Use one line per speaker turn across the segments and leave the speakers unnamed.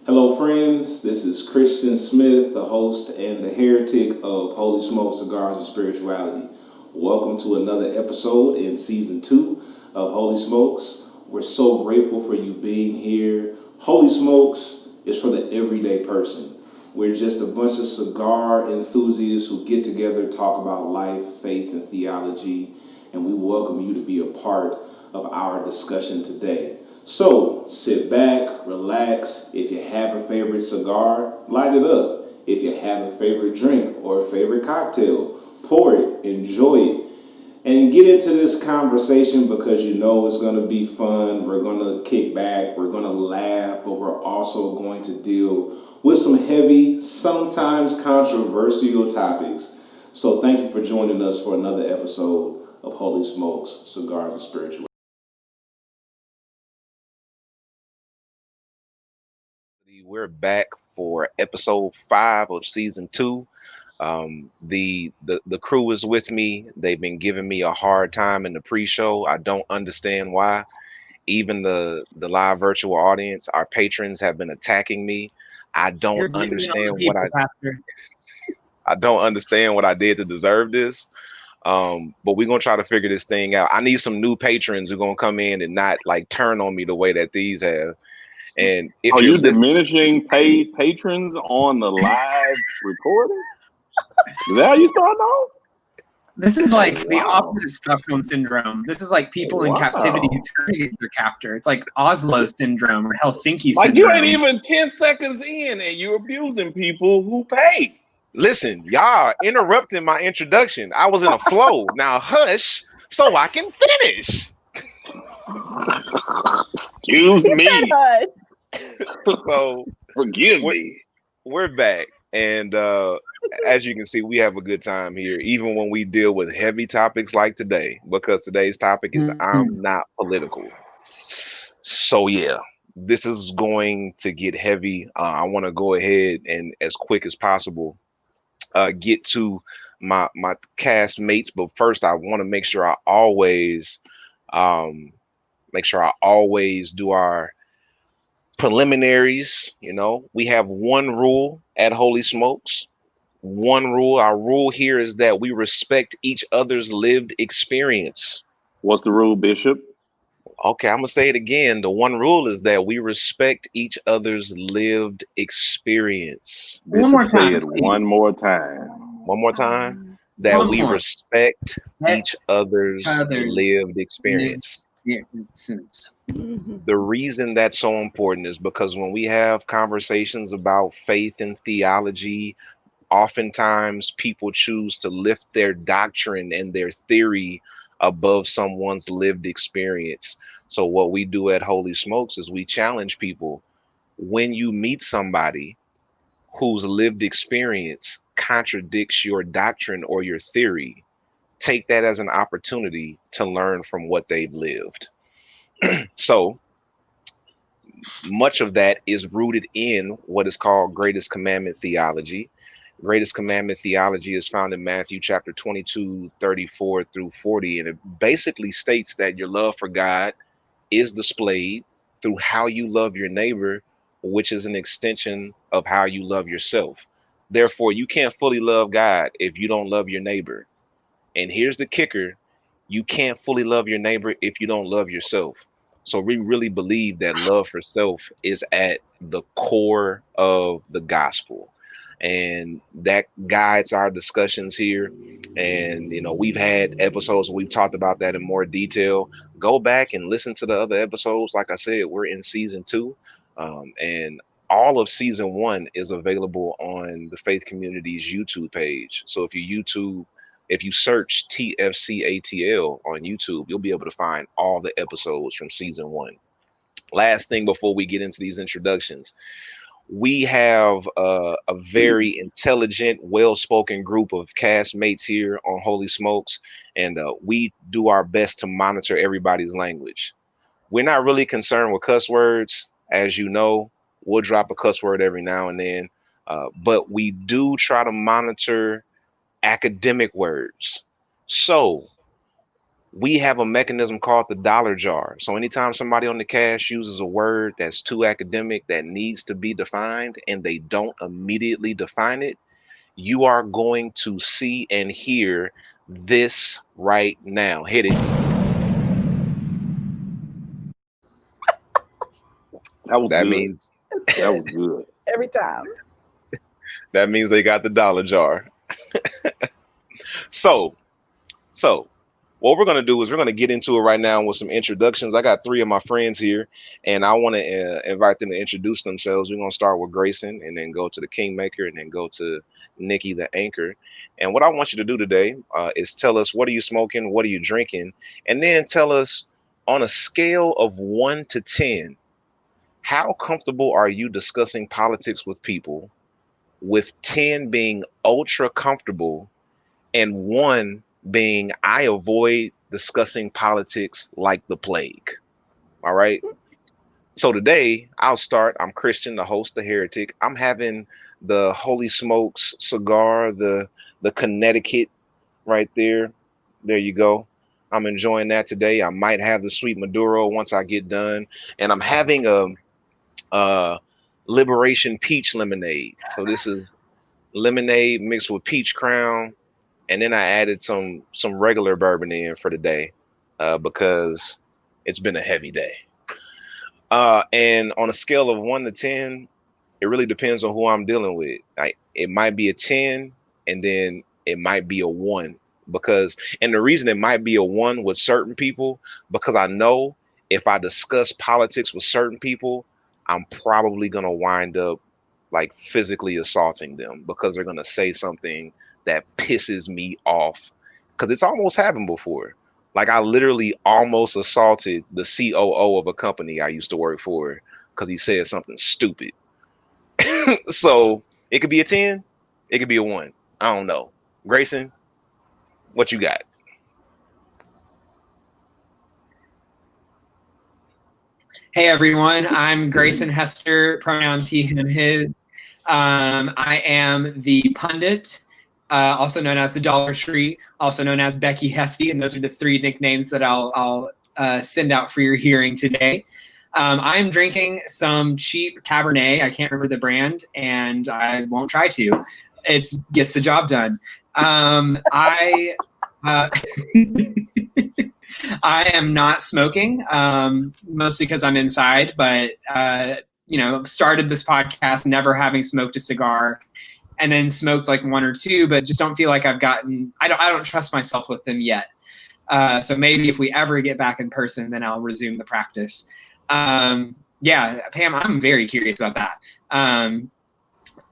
Hello, friends. This is Christian Smith, the host and the heretic of Holy Smoke, Cigars, and Spirituality. Welcome to another episode in season 2 of Holy Smokes. We're so grateful for you being here. Holy Smokes is for the everyday person. We're just a bunch of cigar enthusiasts who get together, talk about life, faith, and theology, and we welcome you to be a part of our discussion today. So sit back, relax. If you have a favorite cigar, light it up. If you have a favorite drink or a favorite cocktail, pour it, enjoy it, and get into this conversation because you know it's going to be fun. We're going to kick back, we're going to laugh, but we're also going to deal with some heavy, sometimes controversial topics. So thank you for joining us for another episode of Holy Smokes, Cigars, and Spirituality.
We're back for episode 5 of season 2. The crew is with me. They've been giving me a hard time in the pre-show. I don't understand why. Even the live virtual audience, our patrons have been attacking me. I don't
You're blaming it on the
understand what
people,
I
Pastor.
I don't understand what I did to deserve this. But we're gonna try to figure this thing out. I need some new patrons who are gonna come in and not like turn on me the way that these have. And if
Are
you're
you
listening,
diminishing paid patrons on the live recording? Is that how you starting off?
This is like the
Wow.
opposite of Stockholm syndrome. This is like people in captivity who
Wow.
turn against their captor. It's like Oslo syndrome or Helsinki
Like you ain't
syndrome.
even 10 seconds in and you're abusing people who pay.
listen, y'all interrupting my introduction. I was in a flow. Now hush so I can finish.
Excuse
He said
me.
HUD.
So
Forgive
we're,
me.
we're back. And as you can see, we have a good time here, even when we deal with heavy topics like today, because today's topic is
Mhm.
I'm not political. So yeah, this is going to get heavy. I want to go ahead and as quick as possible get to my cast mates, but first I want to um, make sure I always do our preliminaries. You know, we have one rule at Holy Smokes. One rule. Our rule here is that we respect each other's lived experience.
What's the rule, Bishop?
Okay, I'm gonna say it again. The one rule is that we respect each other's lived experience.
One
Bishop,
more
say
time,
it one
please.
more time.
One more time. That
One
we
more.
respect
Let
each
each
other's
other
lived
live
experience.
their sense.
The reason that's so important is because when we have conversations about faith and theology, oftentimes people choose to lift their doctrine and their theory above someone's lived experience. So, what we do at Holy Smokes is we challenge people when you meet somebody whose lived experience contradicts your doctrine or your theory, take that as an opportunity to learn from what they've lived. So, much of that is rooted in what is called greatest commandment theology. Greatest commandment theology is found in Matthew chapter 22, 34 through 40. And it basically states that your love for God is displayed through how you love your neighbor, which is an extension of how you love yourself. Therefore, you can't fully love God if you don't love your neighbor. And here's the kicker: you can't fully love your neighbor if you don't love yourself. So we really believe that love for self is at the core of the gospel. And that guides our discussions here. And, you know, we've had episodes where we've talked about that in more detail. Go back and listen to the other episodes. Like I said, we're in season 2. And all of season 1 is available on the Faith Community's YouTube page. So if you search TFCATL on YouTube, you'll be able to find all the episodes from season 1. Last thing before we get into these introductions, we have a very intelligent, well-spoken group of castmates here on Holy Smokes, and we do our best to monitor everybody's language. We're not really concerned with cuss words, as you know. We'll drop a cuss word every now and then, but we do try to monitor academic words. So we have a mechanism called the dollar jar. So anytime somebody on the cash uses a word that's too academic, that needs to be defined, and they don't immediately define it, you are going to see and hear this right now. Hit it.
That was
That
good.
means
That was good.
Every time.
that means they got the dollar jar. So what we're going to do is we're going to get into it right now with some introductions. I got 3 of my friends here, and I want to invite them to introduce themselves. We're going to start with Grayson, and then go to the Kingmaker, and then go to Nikki, the Anchor. And what I want you to do today is tell us, what are you smoking? What are you drinking? And then tell us, on a scale of 1 to 10, how comfortable are you discussing politics with people, with 10 being ultra comfortable and 1 being I avoid discussing politics like the plague. All right. So today I'll start. I'm Christian, the host, the heretic. I'm having the Holy Smokes cigar, the Connecticut right there. There you go. I'm enjoying that today. I might have the sweet Maduro once I get done. And I'm having a Liberation peach lemonade. So this is lemonade mixed with peach crown. And then I added some regular bourbon in for the day because it's been a heavy day. And on a scale of 1 to 10, it really depends on who I'm dealing with. Like, it might be a 10, and then it might be a 1 and the reason it might be a 1 with certain people, because I know if I discuss politics with certain people, I'm probably going to wind up like physically assaulting them because they're going to say something that pisses me off, because it's almost happened before. Like, I literally almost assaulted the COO of a company I used to work for because he said something stupid. So it could be a 10, it could be a 1. I don't know. Grayson, what you got?
Hey everyone, I'm Grayson Hester, pronouns he, him, his. I am the pundit, also known as the Dollar Tree, also known as Becky Hesty, and those are the 3 nicknames that I'll send out for your hearing today. I'm drinking some cheap Cabernet. I can't remember the brand, and I won't try to. It gets the job done. I am not smoking, mostly because I'm inside, but started this podcast never having smoked a cigar, and then smoked like 1 or 2, but just don't feel like I don't trust myself with them yet. So maybe if we ever get back in person, then I'll resume the practice. Yeah, Pam, I'm very curious about that.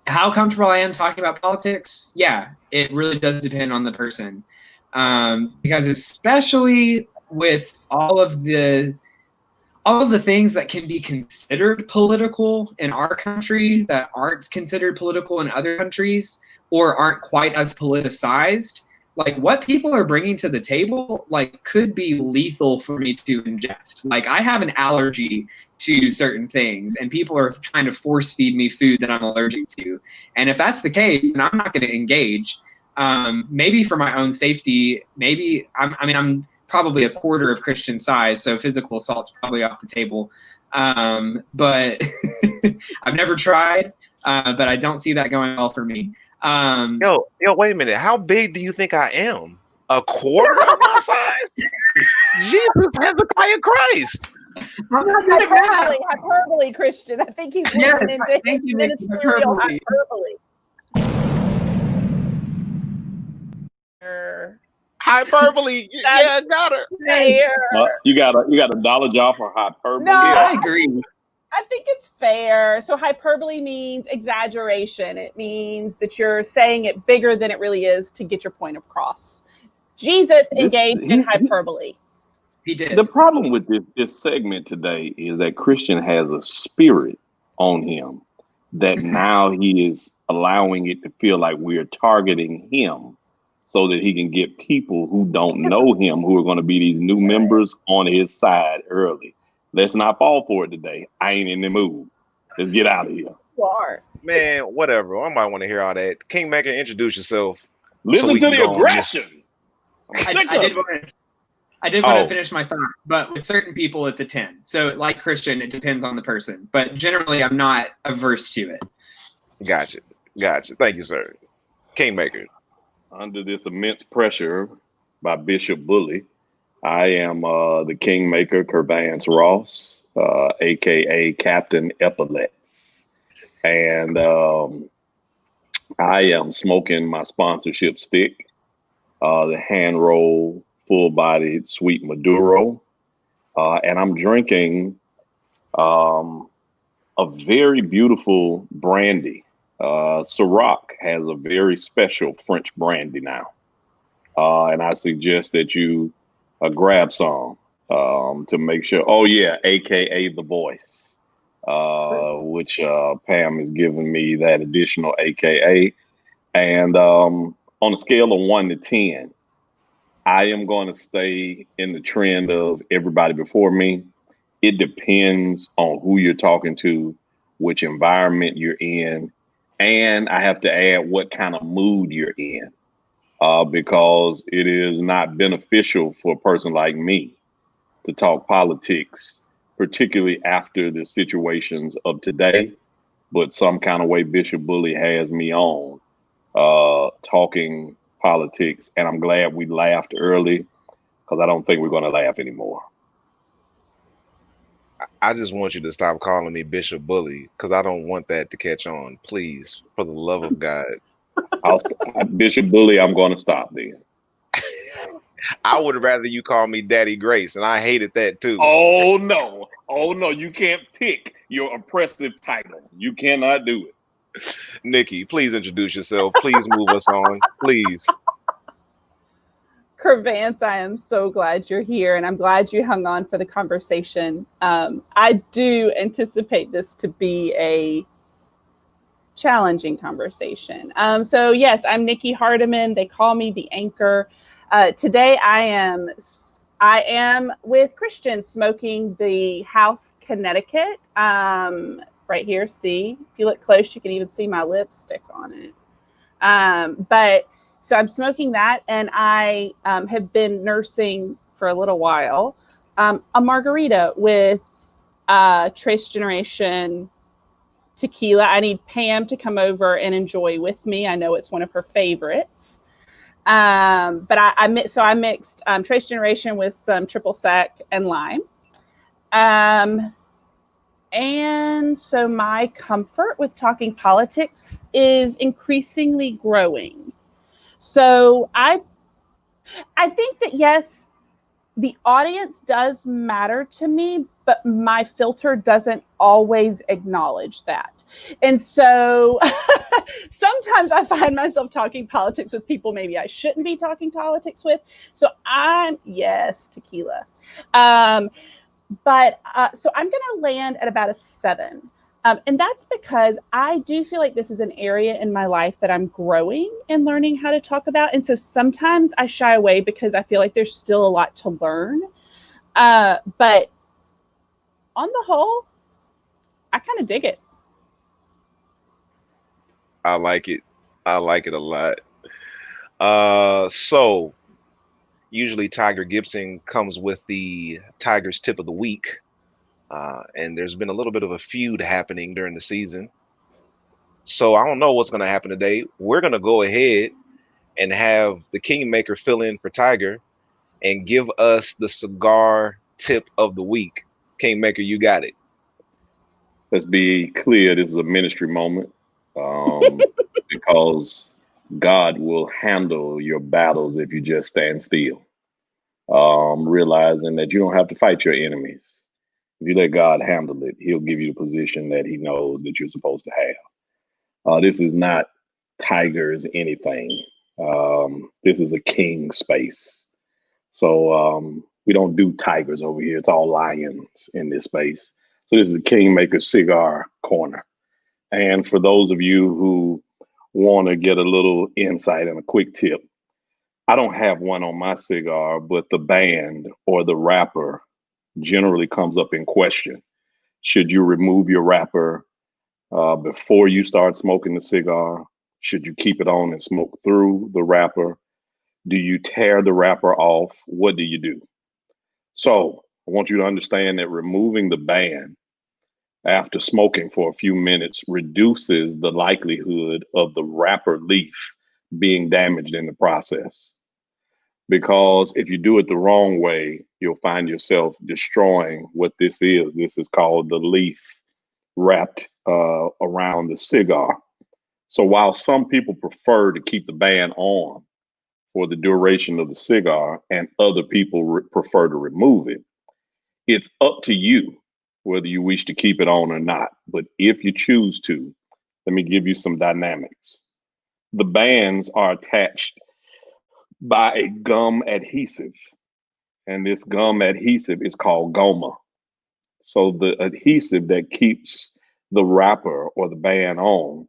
How comfortable I am talking about politics? Yeah, it really does depend on the person. Because especially with all of the things that can be considered political in our country that aren't considered political in other countries or aren't quite as politicized, like what people are bringing to the table, like could be lethal for me to ingest. Like I have an allergy to certain things and people are trying to force feed me food that I'm allergic to. And if that's the case, then I'm not going to engage. Maybe for my own safety, maybe I'm probably a quarter of Christian size, so physical assault's probably off the table. But I've never tried, but I don't see that going well for me.
Yo, wait a minute. How big do you think I am? A quarter of my size? Jesus, Hezekiah Christ.
Hyperbole, Christian. I think he's leaning into ministerial hyperbole.
Hyperbole. Yeah, got her.
You got a dollar jar for hyperbole.
No,
I agree.
I think it's fair. So hyperbole means exaggeration. It means that you're saying it bigger than it really is to get your point across. Jesus engaged in hyperbole.
He did.
The problem with this segment today is that Christian has a spirit on him that now he is allowing it to feel like we're targeting him so that he can get people who don't know him, who are going to be these new members, on his side early. Let's not fall for it today. I ain't in the mood. Let's get out of here.
You are.
Man, whatever. I might want to hear all that. Kingmaker, introduce yourself.
Listen to the aggression.
I did want to. I did want to
Oh,
finish my thought, but with certain people, it's a 10. So, like Christian, it depends on the person. But generally, I'm not averse to it.
gotcha. Gotcha. Thank you, sir. Kingmaker.
Under this immense pressure by Bishop Bully, I am the Kingmaker Curvance Ross, aka Captain Epaulets. And I am smoking my sponsorship stick, the hand roll full bodied sweet Maduro. And I'm drinking a very beautiful brandy. Ciroc has a very special French brandy now. And I suggest that you grab some to make sure. Oh, yeah, AKA The Voice, which Pam is giving me that additional AKA. And on a scale of 1 to 10, I am going to stay in the trend of everybody before me. It depends on who you're talking to, which environment you're in, and I have to add what kind of mood you're in, because it is not beneficial for a person like me to talk politics, particularly after the situations of today. But some kind of way Bishop Bully has me on talking politics, and I'm glad we laughed early because I don't think we're going to laugh anymore.
I just want you to stop calling me Bishop Bully because I don't want that to catch on. Please, for the love of God.
Bishop Bully, I'm going to stop then.
I would rather you call me Daddy Grace, and I hated that too.
Oh no, you can't pick your oppressive title. You cannot do it.
Nikki, please introduce yourself. Please move us on. Please.
Curvance, I am so glad you're here, and I'm glad you hung on for the conversation. I do anticipate this to be a challenging conversation. So yes, I'm Nikki Hardiman. They call me the anchor. Today I am with Christian smoking the House Connecticut. Right here, see, if you look close, you can even see my lipstick on it. So I'm smoking that, and I have been nursing for a little while a margarita with Trace Generation tequila. I need Pam to come over and enjoy with me. I know it's one of her favorites. But I mixed Trace Generation with some triple sec and lime. And so my comfort with talking politics is increasingly growing. So I think that, yes, the audience does matter to me, but my filter doesn't always acknowledge that. And so sometimes I find myself talking politics with people maybe I shouldn't be talking politics with. So tequila. So I'm going to land at about a 7. And that's because I do feel like this is an area in my life that I'm growing and learning how to talk about. And so sometimes I shy away because I feel like there's still a lot to learn. But on the whole, I kind of dig it.
I like it. I like it a lot. So usually Tiger Gibson comes with the Tiger's tip of the week. And there's been a little bit of a feud happening during the season. So I don't know what's going to happen today. We're going to go ahead and have the Kingmaker fill in for Tiger and give us the cigar tip of the week. Kingmaker, you got it.
Let's be clear. This is a ministry moment because God will handle your battles if you just stand still. Realizing that you don't have to fight your enemies. If you let God handle it, he'll give you the position that he knows that you're supposed to have. This is not Tiger's anything. This is a king space. So we don't do tigers over here. It's all lions in this space. So this is a Kingmaker cigar corner. And for those of you who want to get a little insight and a quick tip, I don't have one on my cigar, but the band or the wrapper generally comes up in question. Should you remove your wrapper before you start smoking the cigar? Should you keep it on and smoke through the wrapper? Do you tear the wrapper off? What do you do? So I want you to understand that removing the band after smoking for a few minutes reduces the likelihood of the wrapper leaf being damaged in the process. Because if you do it the wrong way, you'll find yourself destroying what this is. This is called the leaf wrapped around the cigar. So while some people prefer to keep the band on for the duration of the cigar and other people prefer to remove it, it's up to you whether you wish to keep it on or not. But if you choose to, let me give you some dynamics. The bands are attached by a gum adhesive, and this gum adhesive is called goma. So the adhesive that keeps the wrapper or the band on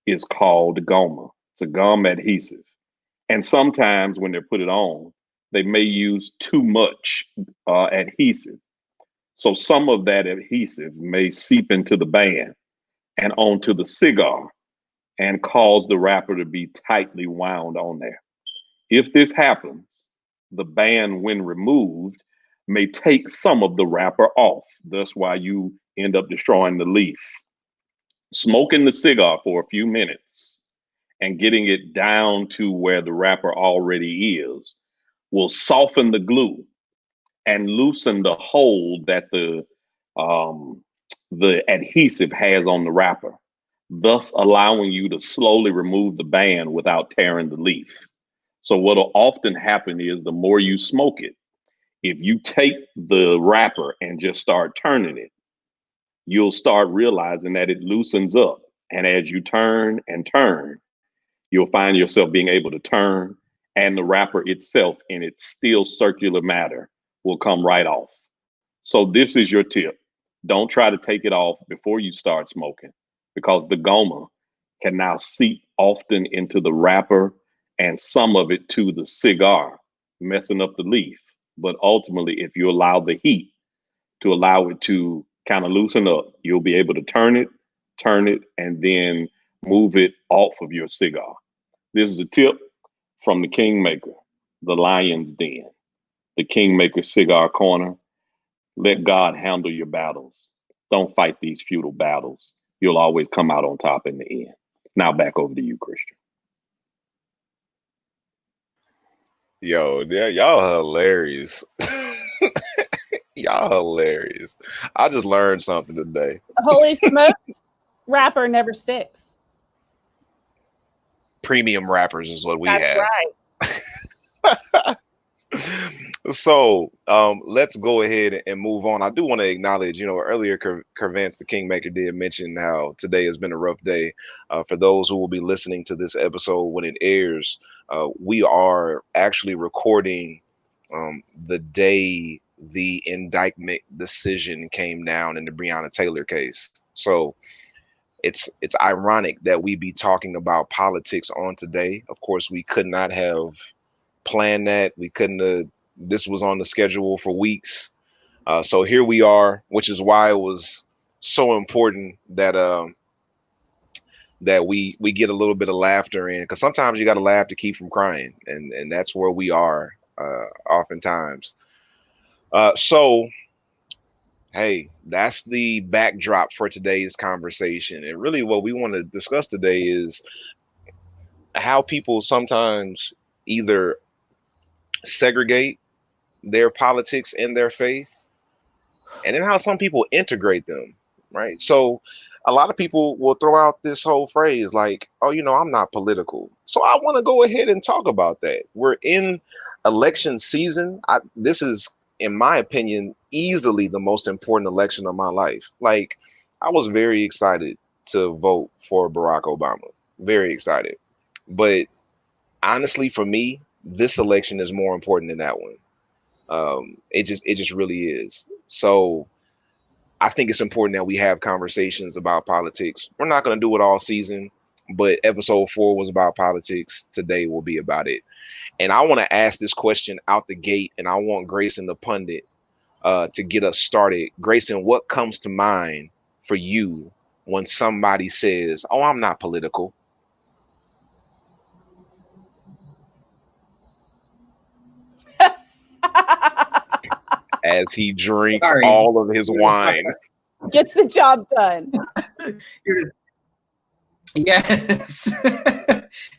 is called goma. It's a gum adhesive. And sometimes when they put it on, they may use too much adhesive. So some of that adhesive may seep into the band and onto the cigar and cause the wrapper to be tightly wound on there. If this happens, the band, when removed, may take some of the wrapper off. That's why you end up destroying the leaf. Smoking the cigar for a few minutes and getting it down to where the wrapper already is will soften the glue and loosen the hold that the adhesive has on the wrapper, thus allowing you to slowly remove the band without tearing the leaf. So what'll often happen is the more you smoke it, if you take the wrapper and just start turning it, you'll start realizing that it loosens up. And as you turn and turn, you'll find yourself being able to turn, and the wrapper itself in its still circular matter will come right off. So this is your tip. Don't try to take it off before you start smoking, because the goma can now seep often into the wrapper and some of it to the cigar, messing up the leaf. But ultimately, if you allow the heat to allow it to kind of loosen up, you'll be able to turn it, and then move it off of your cigar. This is a tip from the Kingmaker, the Lion's Den, the Kingmaker Cigar Corner. Let God handle your battles. Don't fight these futile battles. You'll always come out on top in the end. Now back over to you, Christian.
Yo, yeah, y'all hilarious. Y'all hilarious. I just learned something today.
Holy smokes, wrapper never sticks.
Premium rappers is what we
That's
have.
right.
So let's go ahead and move on. I do want to acknowledge, earlier Kervance, the Kingmaker, did mention how today has been a rough day. For those who will be listening to this episode when it airs, we are actually recording the day the indictment decision came down in the Breonna Taylor case. So it's ironic that we be talking about politics on today. Of course, we could not have planned that. We couldn't have. This was on the schedule for weeks. So here we are, which is why it was so important that that we get a little bit of laughter in, because sometimes you got to laugh to keep from crying, and that's where we are oftentimes. So hey, that's the backdrop for today's conversation, and really what we want to discuss today is how people sometimes either segregate their politics and their faith, and then how some people integrate them, right? So a lot of people will throw out this whole phrase like, oh, I'm not political. So I want to go ahead and talk about that. We're in election season. This is, in my opinion, easily the most important election of my life. Like, I was very excited to vote for Barack Obama. Very excited. But honestly, for me, this election is more important than that one. It just really is. So I think it's important that we have conversations about politics. We're not going to do it all season, but episode 4 was about politics. Today will be about it. And I want to ask this question out the gate, and I want Grayson the pundit to get us started. Grayson, what comes to mind for you when somebody says, "Oh, I'm not political"? as he drinks
Sorry.
all of his wine.
Gets the job done.
Yes.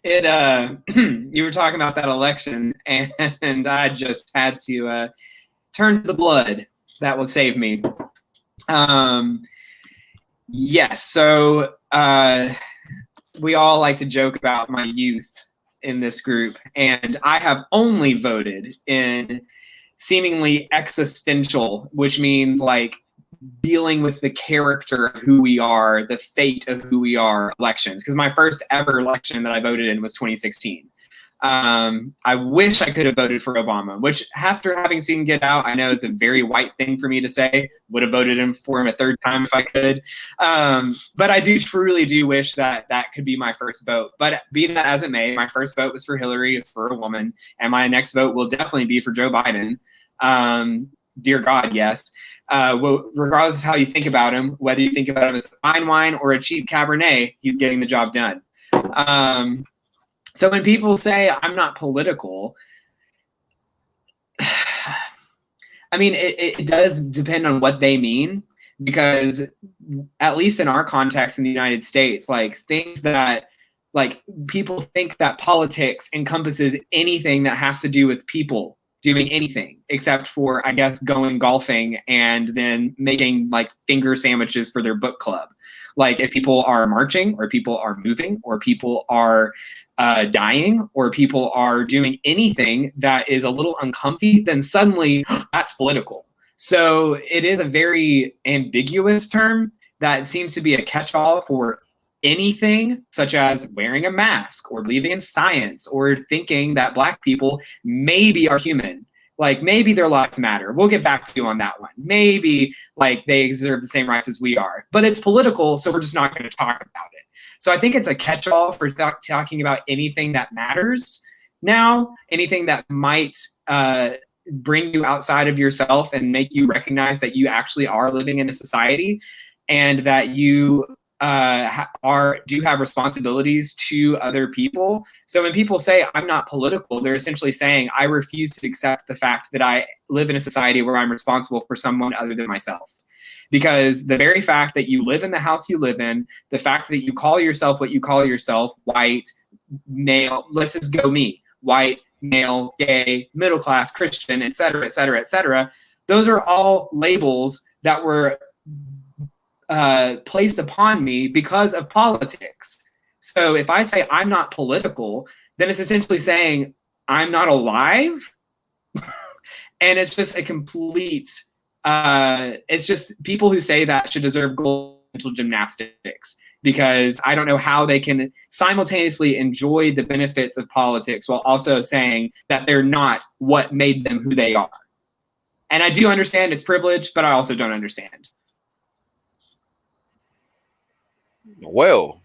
You were talking about that election, and I just had to turn to the blood. That will save me. Yes. So we all like to joke about my youth in this group, and I have only voted in seemingly existential, which means like dealing with the character of who we are, the fate of who we are elections. Because my first ever election that I voted in was 2016. I wish I could have voted for Obama, which after having seen Get Out, I know is a very white thing for me to say. Would have voted for him a third time if I could. But I truly do wish that could be my first vote. But be that as it may, my first vote was for Hillary. It's for a woman. And my next vote will definitely be for Joe Biden. Dear God, yes. Well, regardless of how you think about him, whether you think about him as a fine wine or a cheap Cabernet, he's getting the job done. So when people say I'm not political, I mean, it does depend on what they mean, because at least in our context in the United States, like things that like people think that politics encompasses anything that has to do with people doing anything except for, I guess, going golfing and then making like finger sandwiches for their book club. Like if people are marching or people are moving or people are dying or people are doing anything that is a little uncomfy, then suddenly that's political. So it is a very ambiguous term that seems to be a catch-all for anything, such as wearing a mask or believing in science or thinking that Black people maybe are human. Like maybe their lives matter. We'll get back to you on that one. Maybe like they deserve the same rights as we are, but it's political, so we're just not going to talk about it. So I think it's a catch-all for talking about anything that matters now, anything that might bring you outside of yourself and make you recognize that you actually are living in a society and that you do have responsibilities to other people. So when people say I'm not political, they're essentially saying I refuse to accept the fact that I live in a society where I'm responsible for someone other than myself. Because the very fact that you live in the house you live in, the fact that you call yourself what you call yourself, white, male, let's just go me, white, male, gay, middle class, Christian, et cetera, et cetera, et cetera, those are all labels that were placed upon me because of politics. So if I say I'm not political, then it's essentially saying I'm not alive. And it's just a complete, it's just people who say that should deserve gold mental gymnastics, because I don't know how they can simultaneously enjoy the benefits of politics while also saying that they're not what made them who they are. And I do understand it's privilege, but I also don't understand.
Well,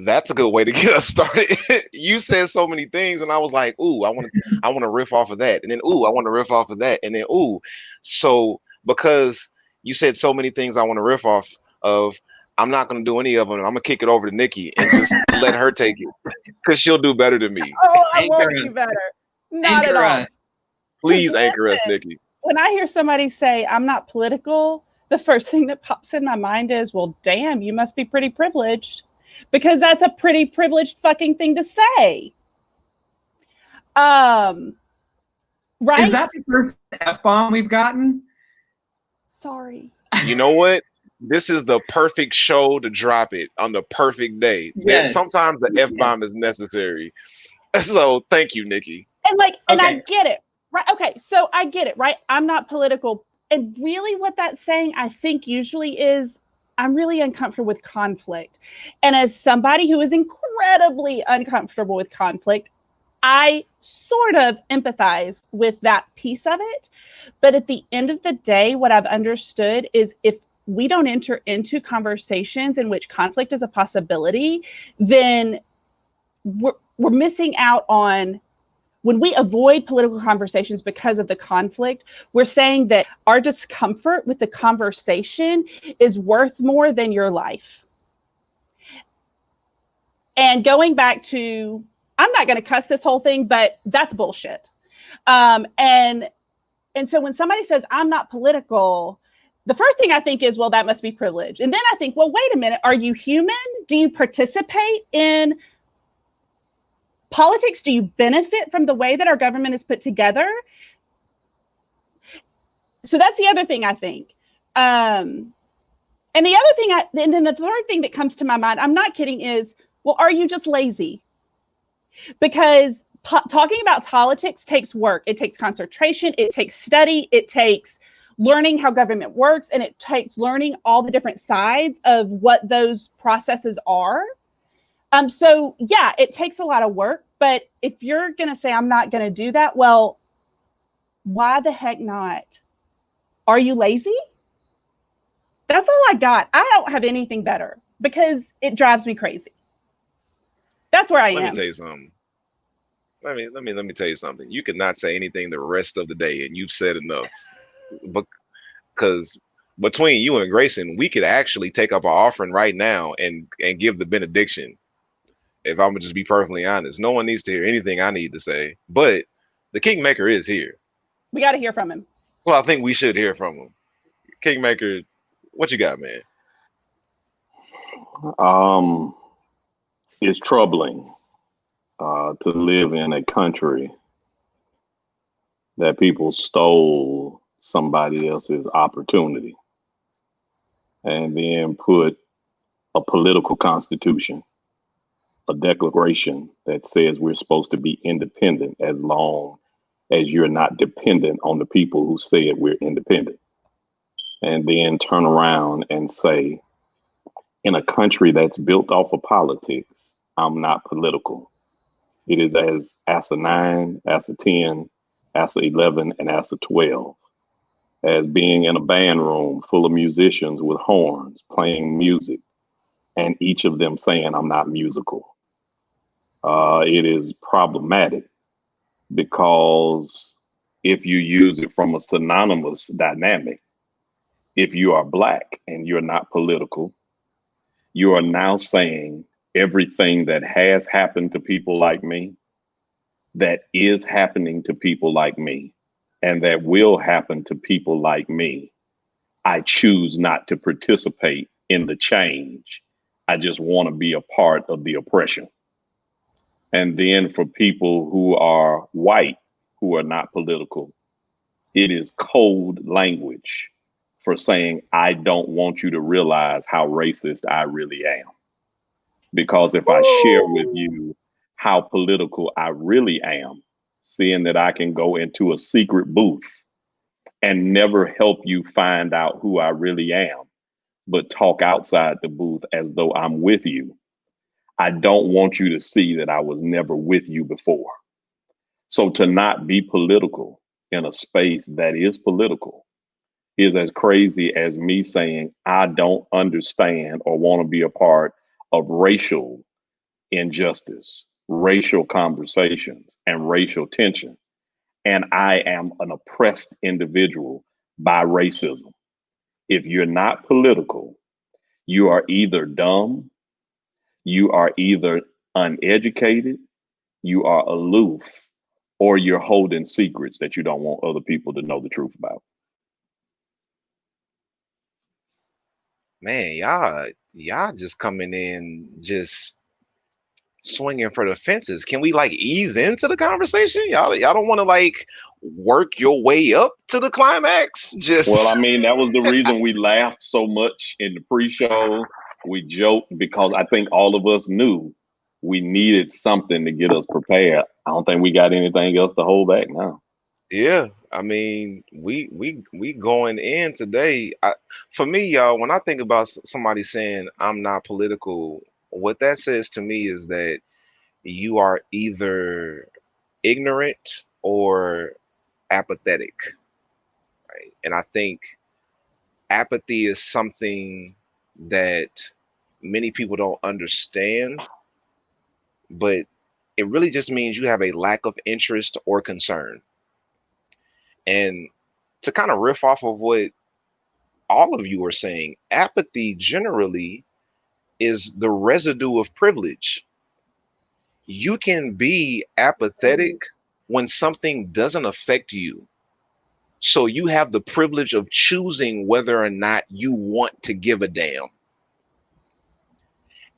that's a good way to get us started. You said so many things, and I was like, "Ooh, I want to riff off of that," and then, "Ooh, I want to riff off of that," and then, "Ooh." So, because you said so many things, I want to riff off of. I'm not going to do any of them. I'm gonna kick it over to Nikki and just let her take it, because she'll do better than me.
Oh, I won't do better. Not at all.
Please anchor us, Nikki.
When I hear somebody say I'm not political, the first thing that pops in my mind is, well, damn, you must be pretty privileged, because that's a pretty privileged fucking thing to say. Right?
Is that the first F-bomb we've gotten?
Sorry.
You know what? This is the perfect show to drop it on the perfect day.
Yes.
Sometimes the F-bomb is necessary. So thank you, Nikki.
And I get it. Right. Okay. So I get it. Right. I'm not political. And really what that's saying, I think usually is I'm really uncomfortable with conflict. And as somebody who is incredibly uncomfortable with conflict, I sort of empathize with that piece of it. But at the end of the day, what I've understood is if we don't enter into conversations in which conflict is a possibility, then we're missing out on. When we avoid political conversations because of the conflict, we're saying that our discomfort with the conversation is worth more than your life. And going back to, I'm not going to cuss this whole thing, but that's bullshit. And And so when somebody says, I'm not political, the first thing I think is, well, that must be privilege. And then I think, well, wait a minute. Are you human? Do you participate in politics? Do you benefit from the way that our government is put together? So that's the other thing I think. And the other thing, and then the third thing that comes to my mind, I'm not kidding, is, well, are you just lazy? Because talking about politics takes work. It takes concentration. It takes study. It takes learning how government works. And it takes learning all the different sides of what those processes are. So yeah, it takes a lot of work. But if you're going to say, I'm not going to do that, well, why the heck not? Are you lazy? That's all I got. I don't have anything better because it drives me crazy. That's where I am.
Let me tell you something. Let me tell you something. You could not say anything the rest of the day, and you've said enough. Because between you and Grayson, we could actually take up our offering right now and give the benediction. If I'm gonna just be perfectly honest, no one needs to hear anything I need to say. But the Kingmaker is here.
We got to hear from him.
Well, I think we should hear from him. Kingmaker, what you got, man?
It's troubling to live in a country that people stole somebody else's opportunity and then put a political constitution, a declaration that says we're supposed to be independent as long as you're not dependent on the people who said we're independent. And then turn around and say, in a country that's built off of politics, I'm not political. It is as ASA 9, ASA 10, ASA 11, and ASA 12. As being in a band room full of musicians with horns playing music, and each of them saying, I'm not musical. It is problematic because if you use it from a synonymous dynamic, if you are Black and you're not political, you are now saying everything that has happened to people like me, that is happening to people like me, and that will happen to people like me. I choose not to participate in the change. I just want to be a part of the oppression. And then for people who are white, who are not political, it is cold language for saying, I don't want you to realize how racist I really am. Because if I share with you how political I really am, seeing that I can go into a secret booth and never help you find out who I really am, but talk outside the booth as though I'm with you, I don't want you to see that I was never with you before. So to not be political in a space that is political is as crazy as me saying I don't understand or want to be a part of racial injustice, racial conversations, and racial tension. And I am an oppressed individual by racism. If you're not political, you are either dumb, you are either uneducated, you are aloof, or you're holding secrets that you don't want other people to know the truth about.
Man, y'all just coming in just swinging for the fences. Can we like ease into the conversation? Y'all don't want to like work your way up to the climax?
Well, I mean, that was the reason we laughed so much in the pre-show. We joked because I think all of us knew we needed something to get us prepared. I don't think we got anything else to hold back now.
Yeah, I mean, we going in today. For me, y'all, when I think about somebody saying I'm not political, what that says to me is that you are either ignorant or apathetic, right? And I think apathy is something that many people don't understand, but it really just means you have a lack of interest or concern. And to kind of riff off of what all of you are saying, apathy generally is the residue of privilege. You can be apathetic when something doesn't affect you. So you have the privilege of choosing whether or not you want to give a damn.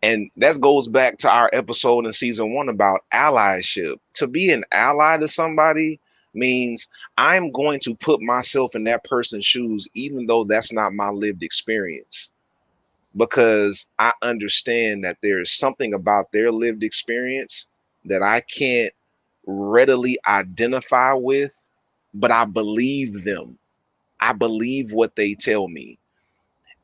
And that goes back to our episode in season 1 about allyship. To be an ally to somebody means I'm going to put myself in that person's shoes, even though that's not my lived experience, because I understand that there is something about their lived experience that I can't readily identify with, but I believe them. I believe what they tell me.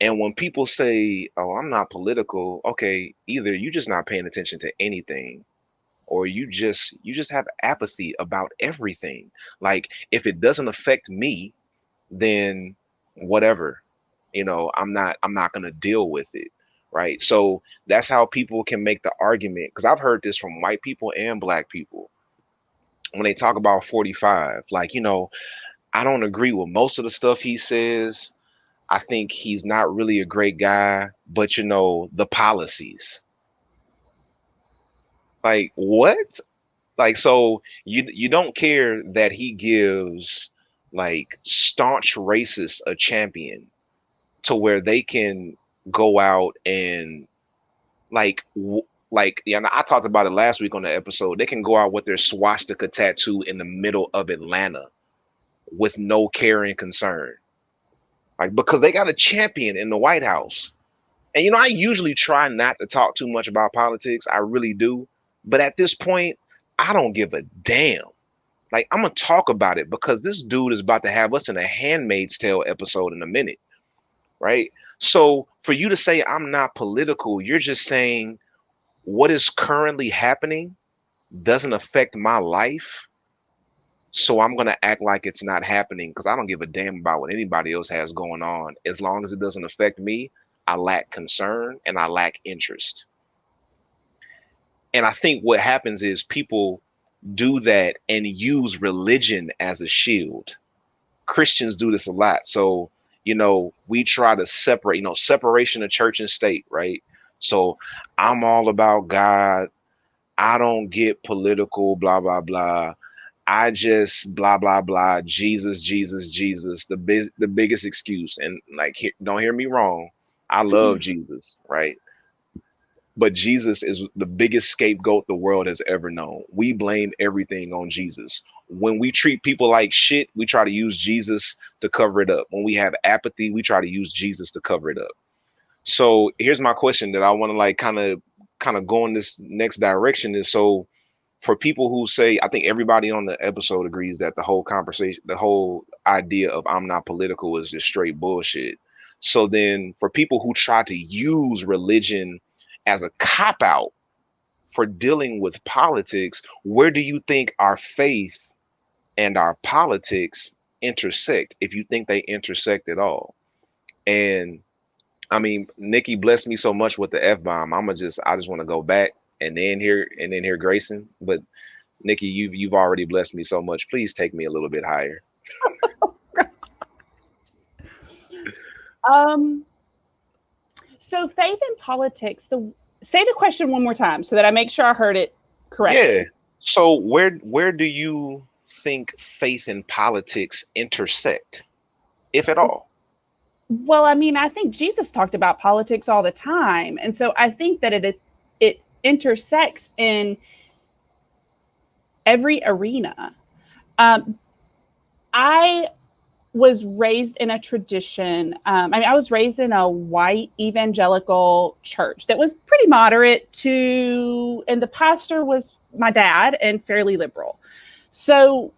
And when people say, "Oh, I'm not political," okay, either you just not paying attention to anything, or you just have apathy about everything. Like, if it doesn't affect me, then whatever. I'm not going to deal with it, right? So that's how people can make the argument, because I've heard this from white people and black people when they talk about 45. Like, I don't agree with most of the stuff he says. I think he's not really a great guy, but the policies. Like, what? Like, so you don't care that he gives like staunch racists a champion to where they can go out and yeah, I talked about it last week on the episode. They can go out with their swastika tattoo in the middle of Atlanta with no care and concern, like, because they got a champion in the White House. And I usually try not to talk too much about politics. I really do. But at this point, I don't give a damn. Like, I'm gonna talk about it because this dude is about to have us in a Handmaid's Tale episode in a minute, right? So for you to say I'm not political, you're just saying what is currently happening doesn't affect my life. So I'm gonna act like it's not happening because I don't give a damn about what anybody else has going on. As long as it doesn't affect me, I lack concern and I lack interest. And I think what happens is people do that and use religion as a shield. Christians do this a lot. So, we try to separate, separation of church and state, right? So I'm all about God. I don't get political, blah, blah, blah. I just blah, blah, blah. Jesus, Jesus, Jesus, the biggest excuse. And like, don't hear me wrong. I love Jesus, right? But Jesus is the biggest scapegoat the world has ever known. We blame everything on Jesus. When we treat people like shit, we try to use Jesus to cover it up. When we have apathy, we try to use Jesus to cover it up. So here's my question that I want to like kind of go in this next direction is, so for people who say, I think everybody on the episode agrees that the whole conversation, the whole idea of I'm not political is just straight bullshit. So then for people who try to use religion as a cop out for dealing with politics, where do you think our faith and our politics intersect, if you think they intersect at all? And I mean, Nikki blessed me so much with the F-bomb. I just want to go back and then hear Grayson. But Nikki, you've already blessed me so much. Please take me a little bit higher.
So faith in politics, say the question one more time so that I make sure I heard it correctly.
Yeah. So where do you think faith and politics intersect, if at all?
Well, I mean, I think Jesus talked about politics all the time. And so I think that it intersects in every arena. I was raised in a tradition. I was raised in a white evangelical church that was pretty moderate and the pastor was my dad and fairly liberal. So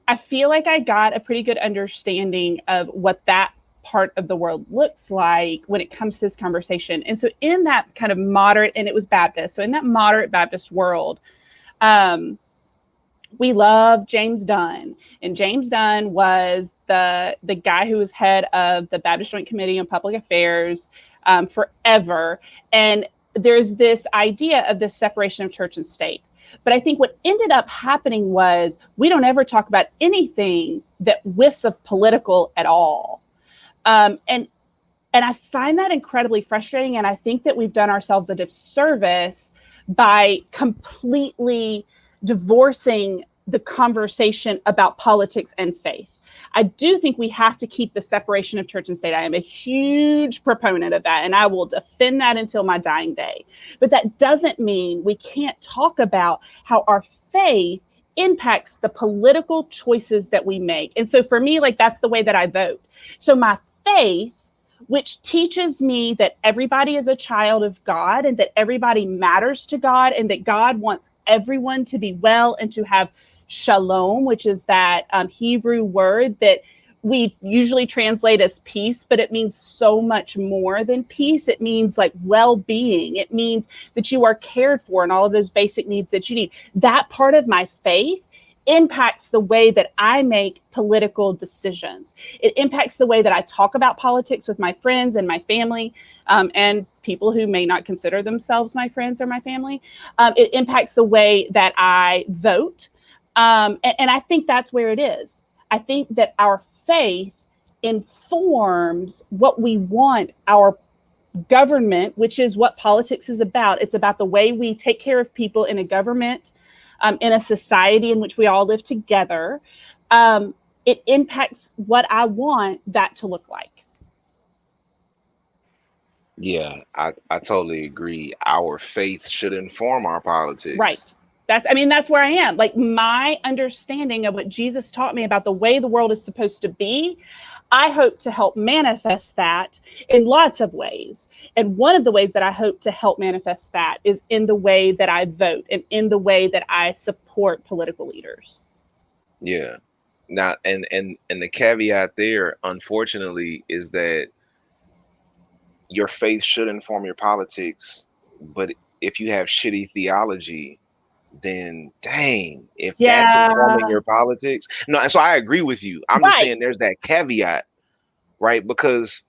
I feel like I got a pretty good understanding of what that part of the world looks like when it comes to this conversation. And so in that kind of moderate, and it was Baptist. So in that moderate Baptist world, we love James Dunn, and James Dunn was the guy who was head of the Baptist Joint Committee on Public Affairs forever. And there's this idea of this separation of church and state. But I think what ended up happening was we don't ever talk about anything that whiffs of political at all. And I find that incredibly frustrating. And I think that we've done ourselves a disservice by completely divorcing the conversation about politics and faith. I do think we have to keep the separation of church and state. I am a huge proponent of that, and I will defend that until my dying day. But that doesn't mean we can't talk about how our faith impacts the political choices that we make. And so for me, like, that's the way that I vote. So my faith, which teaches me that everybody is a child of God and that everybody matters to God and that God wants everyone to be well and to have shalom, which is that Hebrew word that we usually translate as peace, but it means so much more than peace. It means like well-being. It means that you are cared for and all of those basic needs that you need. That part of my faith impacts the way that I make political decisions. It impacts the way that I talk about politics with my friends and my family, and people who may not consider themselves my friends or my family. It impacts the way that I vote. And I think that's where it is. I think that our faith informs what we want our government, which is what politics is about. It's about the way we take care of people in a government, in a society in which we all live together. It impacts what I want that to look like.
Yeah, I totally agree. Our faith should inform our politics.
Right. That's where I am. Like, my understanding of what Jesus taught me about the way the world is supposed to be, I hope to help manifest that in lots of ways. And one of the ways that I hope to help manifest that is in the way that I vote and in the way that I support political leaders.
Yeah. Now, and the caveat there, unfortunately, is that your faith should inform your politics, but if you have shitty theology, then dang, if that's informing your politics. No, and so I agree with you. I'm just saying there's that caveat, right? Because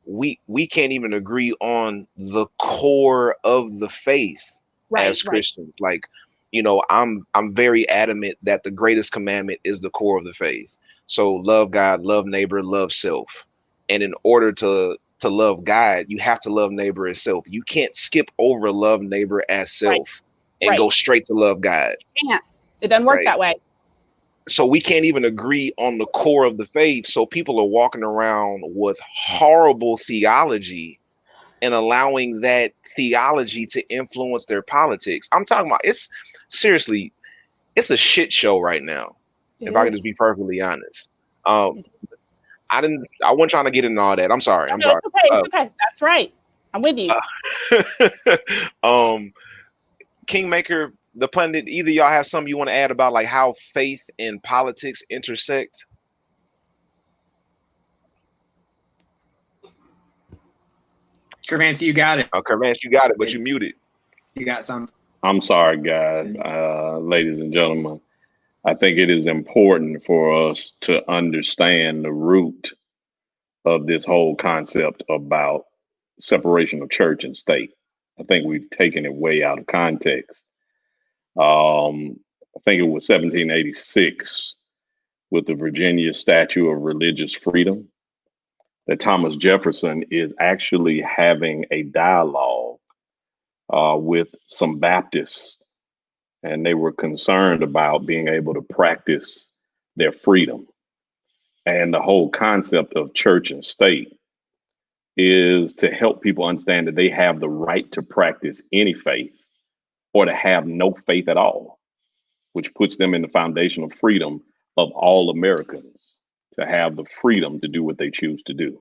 we can't even agree on the core of the faith as Christians. Like, you know, I'm very adamant that the greatest commandment is the core of the faith. So love God, love neighbor, love self. And in order to love God, you have to love neighbor as self. You can't skip over love neighbor as self and go straight to love God.
Yeah, it doesn't work that way.
So we can't even agree on the core of the faith. So people are walking around with horrible theology and allowing that theology to influence their politics. I'm talking about, it's seriously, it's a shit show right now. If I can just be perfectly honest. I wasn't trying to get into all that. I'm sorry.
It's okay. It's okay. That's right. I'm with you.
Kingmaker, the pundit, either y'all have something you want to add about like how faith and politics intersect?
Kervance, you got it.
Oh, Kervance, you got it, but you muted.
You got some.
I'm sorry, guys, ladies and gentlemen. I think it is important for us to understand the root of this whole concept about separation of church and state. I think we've taken it way out of context. I think it was 1786 with the Virginia Statute of Religious Freedom that Thomas Jefferson is actually having a dialogue with some Baptists, and they were concerned about being able to practice their freedom. And the whole concept of church and state is to help people understand that they have the right to practice any faith or to have no faith at all, which puts them in the foundational freedom of all Americans to have the freedom to do what they choose to do.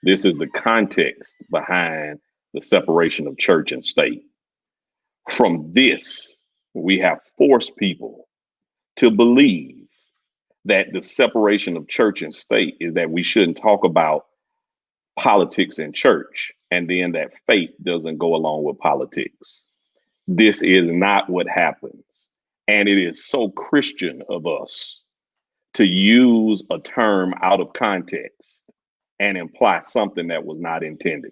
This is the context behind the separation of church and state. From this, we have forced people to believe that the separation of church and state is that we shouldn't talk about politics in church, and then that faith doesn't go along with politics. This is not what happens. And it is so Christian of us to use a term out of context and imply something that was not intended.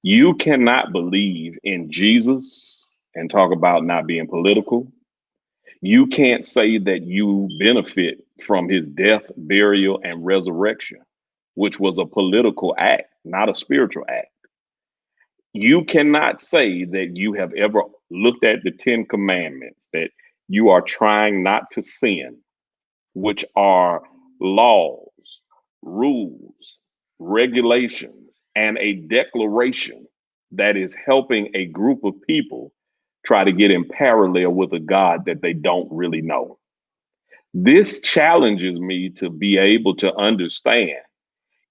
You cannot believe in Jesus and talk about not being political. You can't say that you benefit from his death, burial, and resurrection, which was a political act, not a spiritual act. You cannot say that you have ever looked at the 10 commandments, that you are trying not to sin, which are laws, rules, regulations, and a declaration that is helping a group of people try to get in parallel with a God that they don't really know. This challenges me to be able to understand,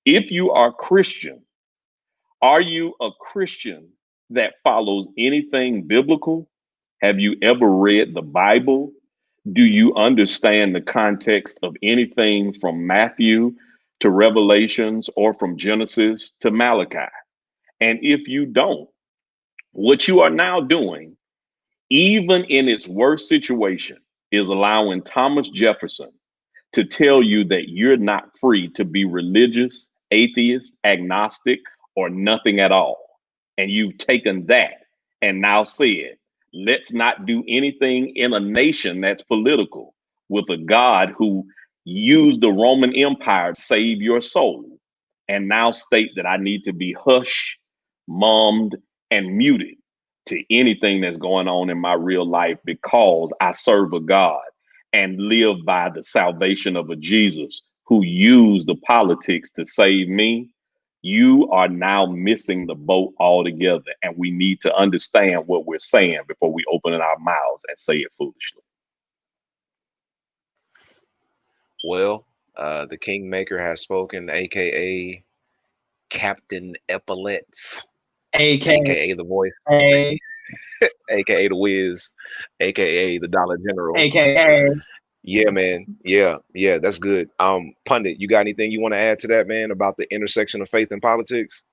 if you are Christian, are you a Christian that follows anything biblical? Have you ever read the Bible? Do you understand the context of anything from Matthew to Revelations or from Genesis to Malachi? And if you don't, what you are now doing, even in its worst situation, is allowing Thomas Jefferson to tell you that you're not free to be religious, atheist, agnostic, or nothing at all. And you've taken that and now said, let's not do anything in a nation that's political with a God who used the Roman Empire to save your soul, and now state that I need to be hushed, mummed, and muted to anything that's going on in my real life because I serve a God and live by the salvation of a Jesus who used the politics to save me. You are now missing the boat altogether, and we need to understand what we're saying before we open our mouths and say it foolishly.
Well, the Kingmaker has spoken, aka Captain Epaulets, aka the Voice, aka the Wiz, aka the Dollar General,
aka.
Yeah, man. Yeah, that's good. Pundit, you got anything you want to add to that, man, about the intersection of faith and politics?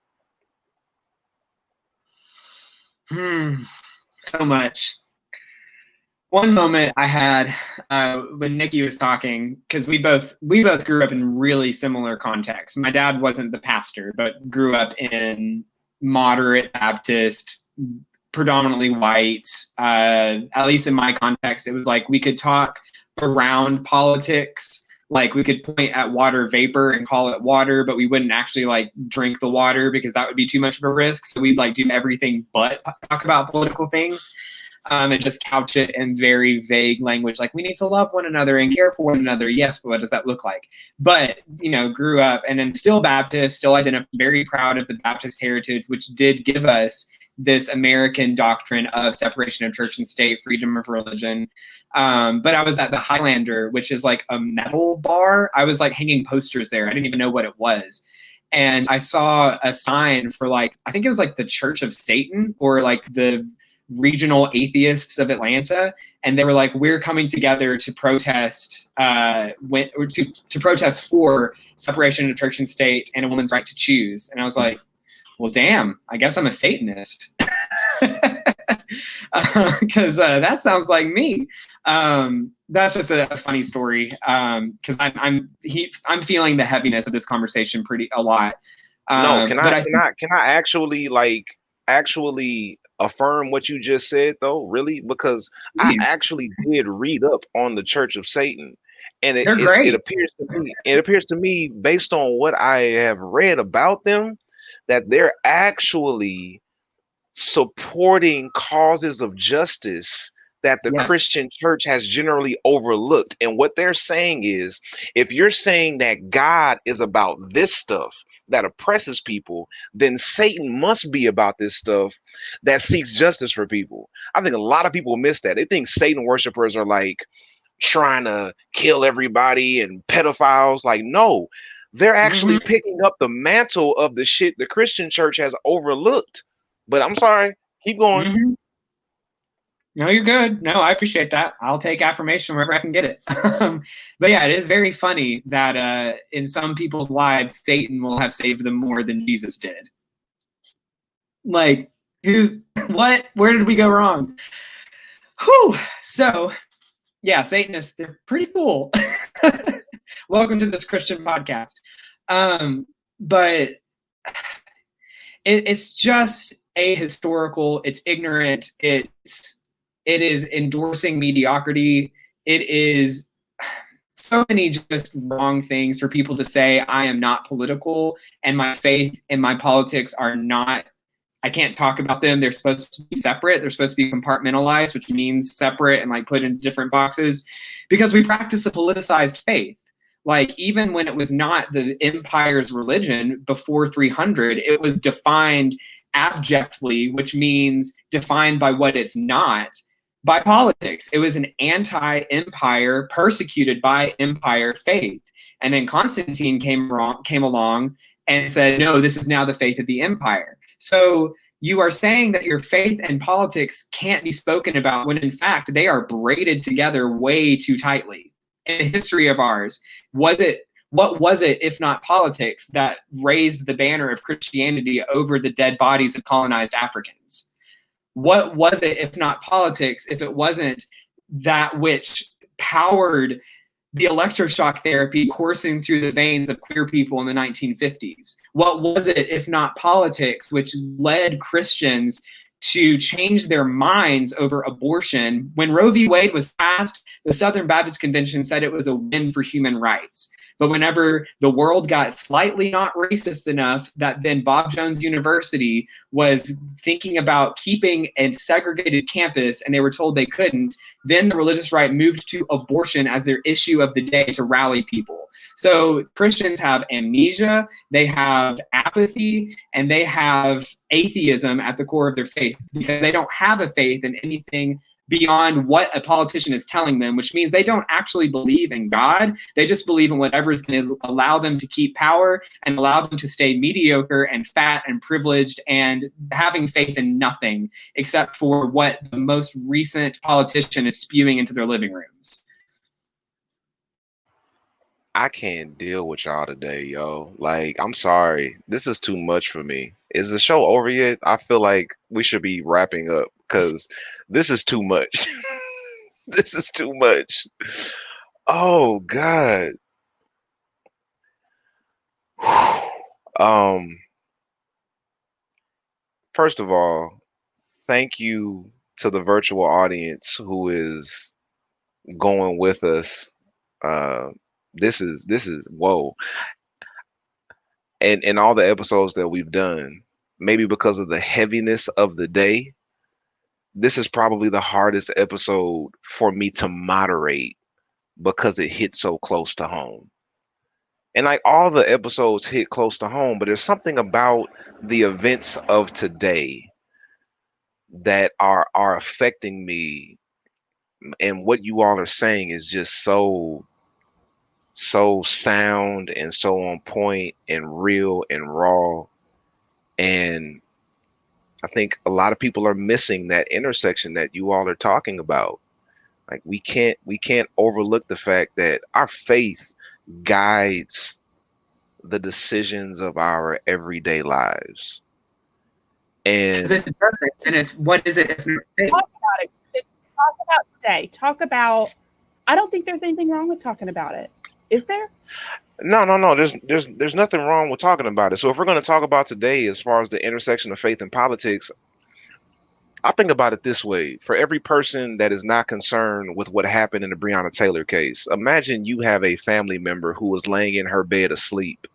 So much. One moment I had when Nikki was talking, because we both grew up in really similar contexts. My dad wasn't the pastor, but grew up in moderate Baptist, predominantly white. At least in my context, it was like we could talk around politics. Like we could point at water vapor and call it water, but we wouldn't actually like drink the water because that would be too much of a risk. So we'd like do everything but talk about political things. And just couch it in very vague language, like we need to love one another and care for one another. Yes, but what does that look like? But, grew up and then still Baptist, still identified, very proud of the Baptist heritage, which did give us this American doctrine of separation of church and state, freedom of religion. But I was at the Highlander, which is like a metal bar. I was like hanging posters there. I didn't even know what it was. And I saw a sign for I think it was like the Church of Satan or like the Regional Atheists of Atlanta, and they were like, "We're coming together to protest, to protest for separation of church and state and a woman's right to choose." And I was like, "Well, damn, I guess I'm a Satanist," because that sounds like me. That's just a funny story because I'm feeling the heaviness of this conversation a lot.
No, can I actually affirm what you just said though, really? Because I actually did read up on the Church of Satan, and it appears to me based on what I have read about them that they're actually supporting causes of justice that the Christian church has generally overlooked. And what they're saying is, if you're saying that God is about this stuff that oppresses people, then Satan must be about this stuff that seeks justice for people. I think a lot of people miss that. They think Satan worshipers are like trying to kill everybody and pedophiles. Like, no, they're actually picking up the mantle of the shit the Christian church has overlooked. But I'm sorry, keep going.
No, you're good. No, I appreciate that. I'll take affirmation wherever I can get it. But yeah, it is very funny that in some people's lives, Satan will have saved them more than Jesus did. Like, what? Where did we go wrong? Whew. So, yeah, Satanists, they're pretty cool. Welcome to this Christian podcast. But it's just ahistorical. It's ignorant. It is endorsing mediocrity. It is so many just wrong things for people to say, I am not political and my faith and my politics are not, I can't talk about them. They're supposed to be separate. They're supposed to be compartmentalized, which means separate and like put in different boxes because we practice a politicized faith. Like, even when it was not the empire's religion before 300, it was defined abjectly, which means defined by what it's not, by politics. It was an anti-empire, persecuted by empire faith. And then Constantine came along and said, no, this is now the faith of the empire. So you are saying that your faith and politics can't be spoken about, when in fact they are braided together way too tightly. In the history of ours, what was it, if not politics, that raised the banner of Christianity over the dead bodies of colonized Africans? What was it, if not politics, if it wasn't that which powered the electroshock therapy coursing through the veins of queer people in the 1950s? What was it, if not politics, which led Christians to change their minds over abortion? When Roe v. Wade was passed, the Southern Baptist Convention said it was a win for human rights. But whenever the world got slightly not racist enough, that then Bob Jones University was thinking about keeping a segregated campus and they were told they couldn't, then the religious right moved to abortion as their issue of the day to rally people. So Christians have amnesia, they have apathy, and they have atheism at the core of their faith, because they don't have a faith in anything beyond what a politician is telling them, which means they don't actually believe in God. They just believe in whatever is going to allow them to keep power and allow them to stay mediocre and fat and privileged, and having faith in nothing except for what the most recent politician is spewing into their living rooms.
I can't deal with y'all today, yo. Like, I'm sorry. This is too much for me. Is the show over yet? I feel like we should be wrapping up because this is too much. This is too much. Oh, God. Um, First of all, thank you to the virtual audience who is going with us. This is whoa. And in all the episodes that we've done, maybe because of the heaviness of the day, this is probably the hardest episode for me to moderate because it hits so close to home. And like all the episodes hit close to home, but there's something about the events of today that are affecting me, and what you all are saying is just so sound and so on point and real and raw. And I think a lot of people are missing that intersection that you all are talking about. Like we can't overlook the fact that our faith guides the decisions of our everyday lives.
As if
And
it doesn't, and it's, what is it if not faith?
Talk about it. Talk about today. Talk about. I don't think there's anything wrong with talking about it. Is there?
no. There's nothing wrong with talking about it. So if we're going to talk about today as far as the intersection of faith and politics, I think about it this way. For every person that is not concerned with what happened in the Breonna Taylor case, imagine you have a family member who was laying in her bed asleep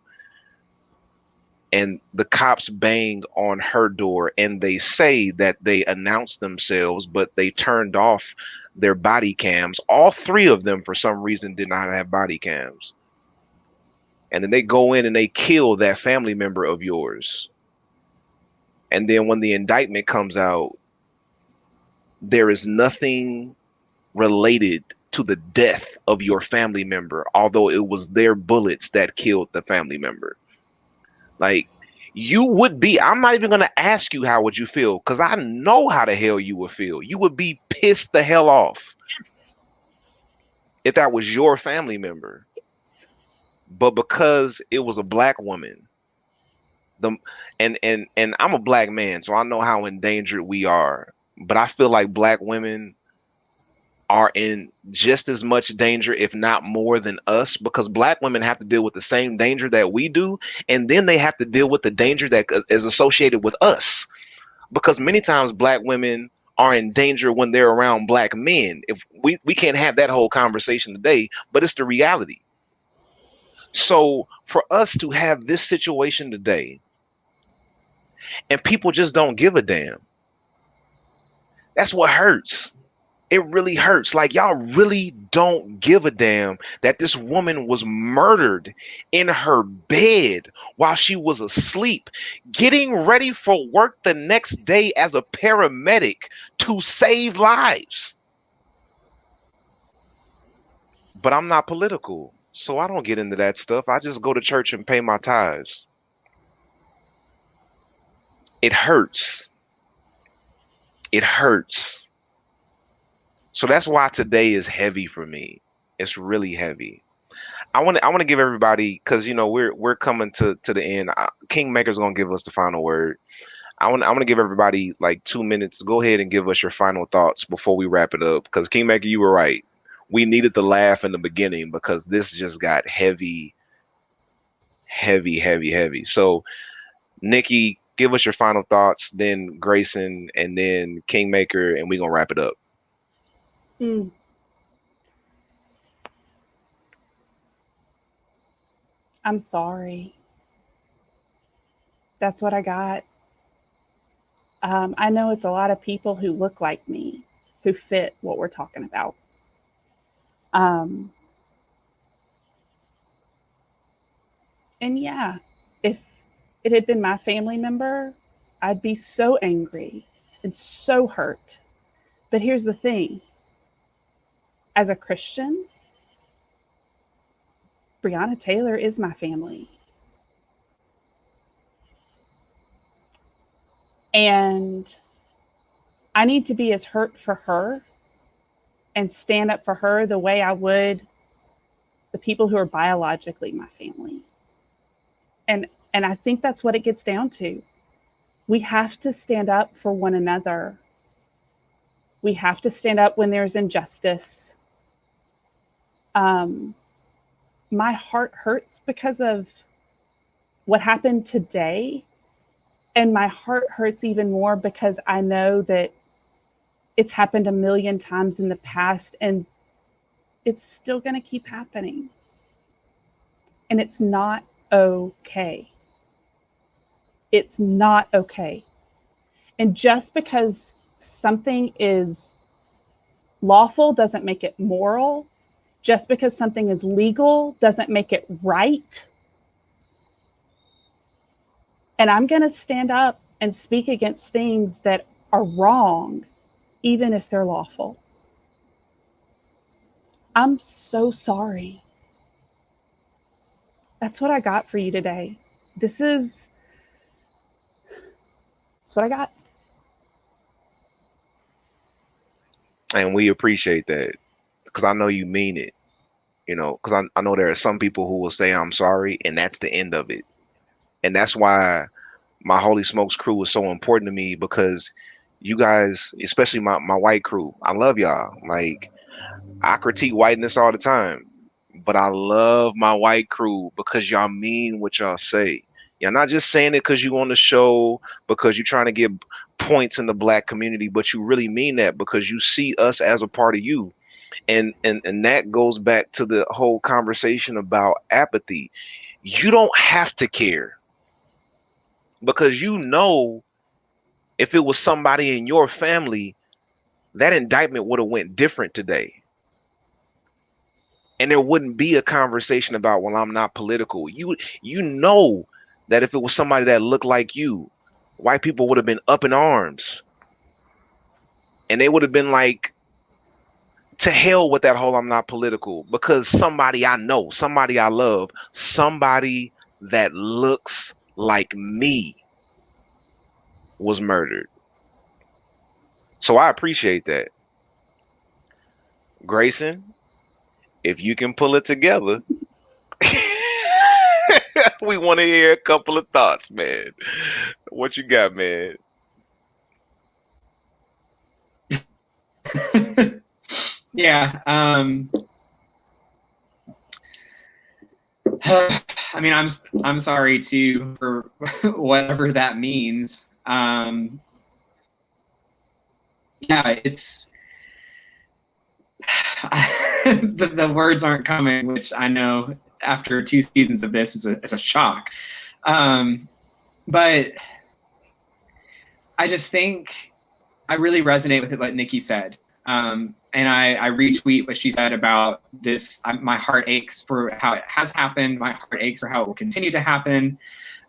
and the cops bang on her door and they say that they announced themselves, but they turned off their body cams. All three of them, for some reason, did not have body cams. And then they go in and they kill that family member of yours. And then when the indictment comes out, there is nothing related to the death of your family member, although it was their bullets that killed the family member. Like, you would be, I'm not even going to ask you how would you feel, because I know how the hell you would feel. You would be pissed the hell off.
Yes.
If that was your family member.
Yes.
But because it was a black woman, and I'm a black man, so I know how endangered we are. But I feel like black women are in just as much danger, if not more than us, because black women have to deal with the same danger that we do. And then they have to deal with the danger that is associated with us, because many times black women are in danger when they're around black men. If we can't have that whole conversation today, but it's the reality. So for us to have this situation today and people just don't give a damn, that's what hurts. It really hurts. Like, y'all really don't give a damn that this woman was murdered in her bed while she was asleep, getting ready for work the next day as a paramedic to save lives. But I'm not political, so I don't get into that stuff. I just go to church and pay my tithes. It hurts. It hurts. So that's why today is heavy for me. It's really heavy. I want to give everybody, because we're coming to the end. Kingmaker's gonna give us the final word. I want to give everybody like 2 minutes. Go ahead and give us your final thoughts before we wrap it up. Because Kingmaker, you were right. We needed the laugh in the beginning because this just got heavy, heavy, heavy, heavy. So, Nikki, give us your final thoughts. Then Grayson, and then Kingmaker, and we're gonna wrap it up.
I'm sorry. That's what I got. I know it's a lot of people who look like me, who fit what we're talking about. And yeah, if it had been my family member, I'd be so angry and so hurt. But here's the thing. As a Christian, Breonna Taylor is my family. And I need to be as hurt for her and stand up for her the way I would the people who are biologically my family. And I think that's what it gets down to. We have to stand up for one another. We have to stand up when there's injustice. My heart hurts because of what happened today. And my heart hurts even more because I know that it's happened a million times in the past and it's still going to keep happening. And it's not okay. It's not okay. And just because something is lawful doesn't make it moral. Just because something is legal doesn't make it right. And I'm going to stand up and speak against things that are wrong, even if they're lawful. I'm so sorry. That's what I got for you today. That's what I got.
And we appreciate that because I know you mean it, because I know there are some people who will say, I'm sorry, and that's the end of it. And that's why my Holy Smokes crew is so important to me, because you guys, especially my white crew, I love y'all. Like, I critique whiteness all the time, but I love my white crew because y'all mean what y'all say. You're not just saying it because you on the show, because you're trying to get points in the black community, but you really mean that because you see us as a part of you. And that goes back to the whole conversation about apathy. You don't have to care, because if it was somebody in your family, that indictment would have went different today. And there wouldn't be a conversation about, well, I'm not political. You know that if it was somebody that looked like you, white people would have been up in arms. And they would have been like, to hell with that whole I'm not political, because somebody I know, somebody I love, somebody that looks like me was murdered. So I appreciate that. Grayson, if you can pull it together, we want to hear a couple of thoughts, man. What you got, man?
Yeah. I mean, I'm sorry too for whatever that means. Yeah, it's the words aren't coming, which I know after 2 seasons of this is a shock. But I just think I really resonate with it, what Nikki said. And I retweet what she said about this. My heart aches for how it has happened. My heart aches for how it will continue to happen.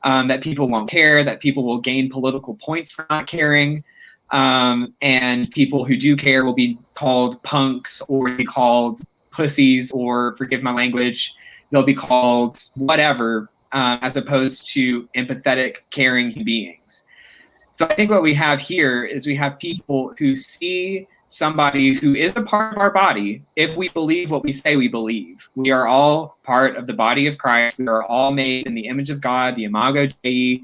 That people won't care, that people will gain political points for not caring. And people who do care will be called punks or be called pussies, or forgive my language, they'll be called whatever, as opposed to empathetic, caring beings. So I think what we have here is we have people who see somebody who is a part of our body. If we believe what we say we believe, we are all part of the body of Christ. We are all made in the image of God, the imago Dei,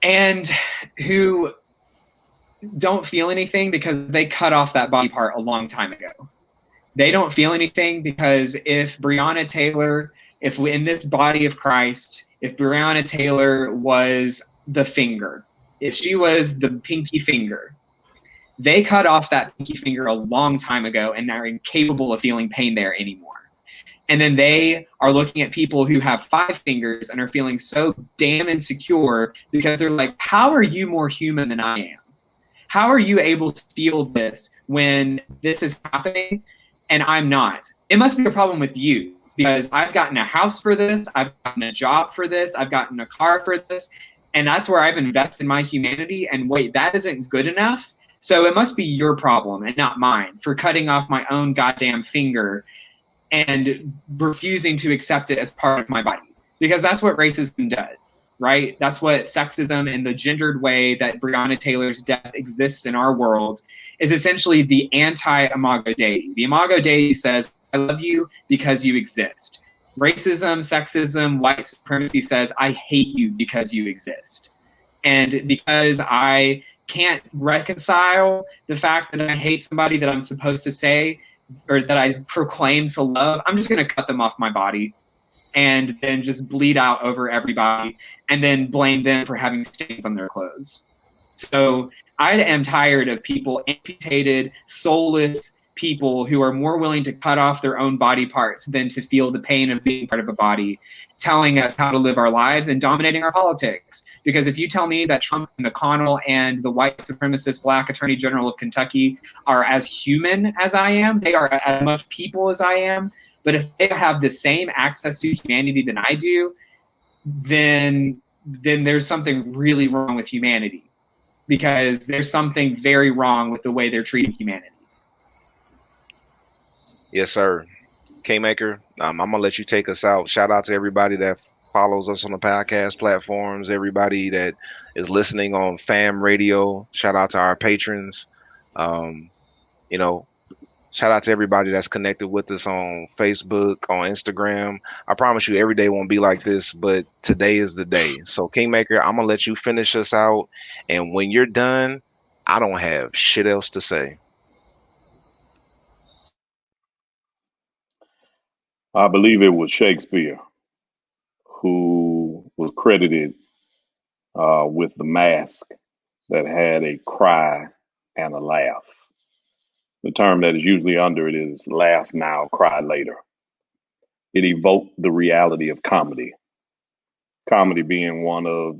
and who don't feel anything because they cut off that body part a long time ago. They don't feel anything because if Breonna Taylor, if we, in this body of Christ, if Breonna Taylor was the finger, if she was the pinky finger, they cut off that pinky finger a long time ago and are incapable of feeling pain there anymore. And then they are looking at people who have 5 fingers and are feeling so damn insecure because they're like, how are you more human than I am? How are you able to feel this when this is happening and I'm not? It must be a problem with you, because I've gotten a house for this, I've gotten a job for this, I've gotten a car for this, and that's where I've invested my humanity, and wait, that isn't good enough? So it must be your problem and not mine for cutting off my own goddamn finger and refusing to accept it as part of my body. Because that's what racism does, right? That's what sexism in the gendered way that Breonna Taylor's death exists in our world is essentially the anti-imago Dei. The imago Dei says, I love you because you exist. Racism, sexism, white supremacy says, I hate you because you exist. And because I can't reconcile the fact that I hate somebody that I'm supposed to say or that I proclaim to love, I'm just going to cut them off my body and then just bleed out over everybody and then blame them for having stains on their clothes. So I am tired of people, amputated, soulless people who are more willing to cut off their own body parts than to feel the pain of being part of a body, telling us how to live our lives and dominating our politics. Because if you tell me that Trump and McConnell and the white supremacist black attorney general of Kentucky are as human as I am, they are as much people as I am, but if they have the same access to humanity than I do, then there's something really wrong with humanity, because there's something very wrong with the way they're treating humanity.
Yes, sir. K-Maker, I'm going to let you take us out. Shout out to everybody that follows us on the podcast platforms, everybody that is listening on FAM radio. Shout out to our patrons. You know, shout out to everybody that's connected with us on Facebook, on Instagram. I promise you every day won't be like this, but today is the day. So Kingmaker, I'm going to let you finish us out. And when you're done, I don't have shit else to say.
I believe it was Shakespeare who was credited with the mask that had a cry and a laugh. The term that is usually under it is laugh now, cry later. It evoked the reality of comedy. Comedy being one of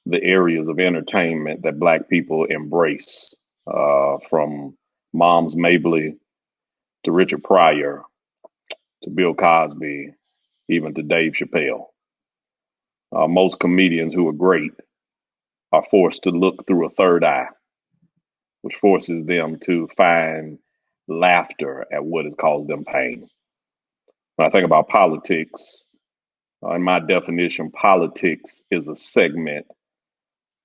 the areas of entertainment that Black people embrace, from Moms Mabley to Richard Pryor to Bill Cosby, even to Dave Chappelle. Most comedians who are great are forced to look through a third eye, which forces them to find laughter at what has caused them pain. When I think about politics, in my definition, politics is a segment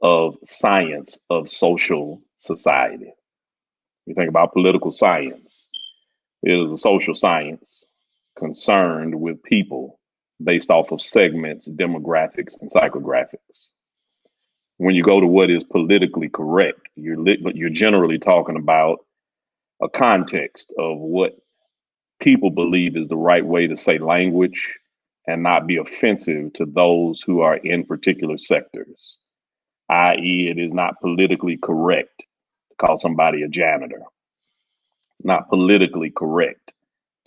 of science of social society. You think about political science, it is a social science concerned with people based off of segments, demographics, and psychographics. When you go to what is politically correct, you're generally talking about a context of what people believe is the right way to say language and not be offensive to those who are in particular sectors, i.e., it is not politically correct to call somebody a janitor. It's not politically correct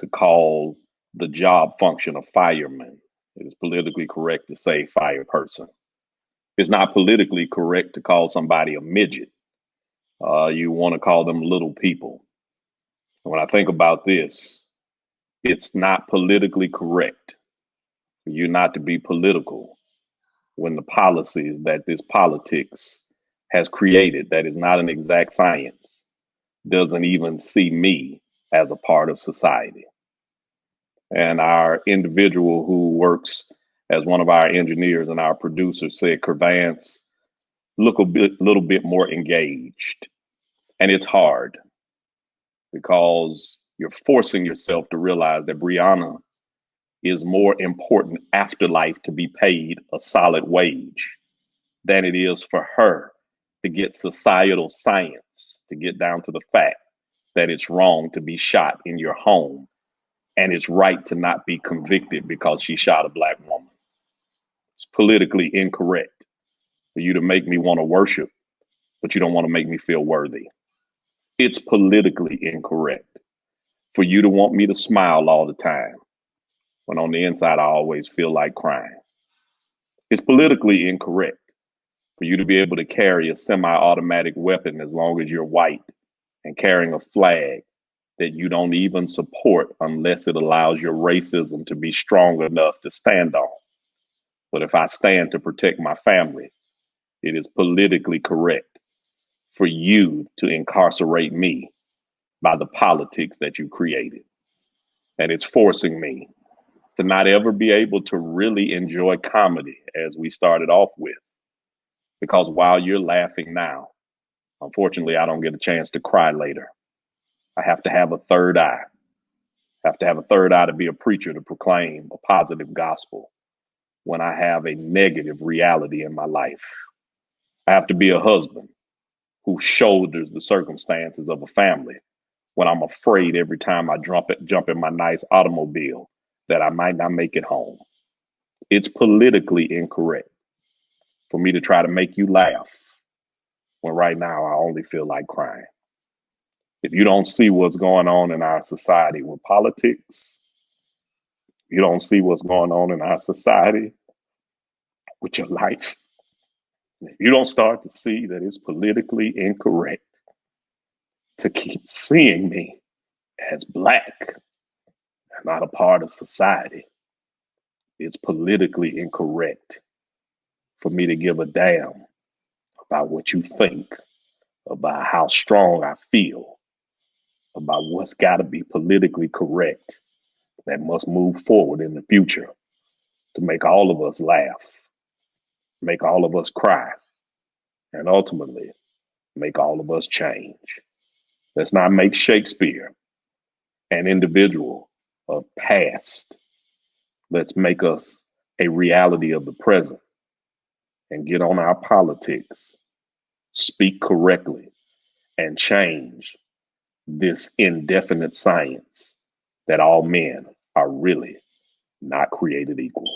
to call the job function a fireman. It is politically correct to say fire person. It's not politically correct to call somebody a midget. You want to call them little people. When I think about this, it's not politically correct for you not to be political when the policies that this politics has created, that is not an exact science, doesn't even see me as a part of society. And our individual who works as one of our engineers and our producers said, Curvance, look little bit more engaged. And it's hard because you're forcing yourself to realize that Breonna is more important afterlife to be paid a solid wage than it is for her to get societal science, to get down to the fact that it's wrong to be shot in your home and it's right to not be convicted because she shot a Black woman. It's politically incorrect for you to make me want to worship, but you don't want to make me feel worthy. It's politically incorrect for you to want me to smile all the time when on the inside I always feel like crying. It's politically incorrect for you to be able to carry a semi-automatic weapon as long as you're white and carrying a flag that you don't even support unless it allows your racism to be strong enough to stand on. But if I stand to protect my family, it is politically correct for you to incarcerate me by the politics that you created. And it's forcing me to not ever be able to really enjoy comedy as we started off with. Because while you're laughing now, unfortunately, I don't get a chance to cry later. I have to have a third eye. I have to have a third eye to be a preacher, to proclaim a positive gospel when I have a negative reality in my life. I have to be a husband who shoulders the circumstances of a family when I'm afraid every time I jump in my nice automobile that I might not make it home. It's politically incorrect for me to try to make you laugh when right now I only feel like crying. If you don't see what's going on in our society with politics, you don't see what's going on in our society with your life, if you don't start to see that it's politically incorrect to keep seeing me as Black and not a part of society, it's politically incorrect for me to give a damn about what you think, about how strong I feel, about what's got to be politically correct that must move forward in the future to make all of us laugh, make all of us cry, and ultimately make all of us change. Let's not make Shakespeare an individual of past. Let's make us a reality of the present and get on our politics, speak correctly, and change this indefinite science that all men are really not created equal.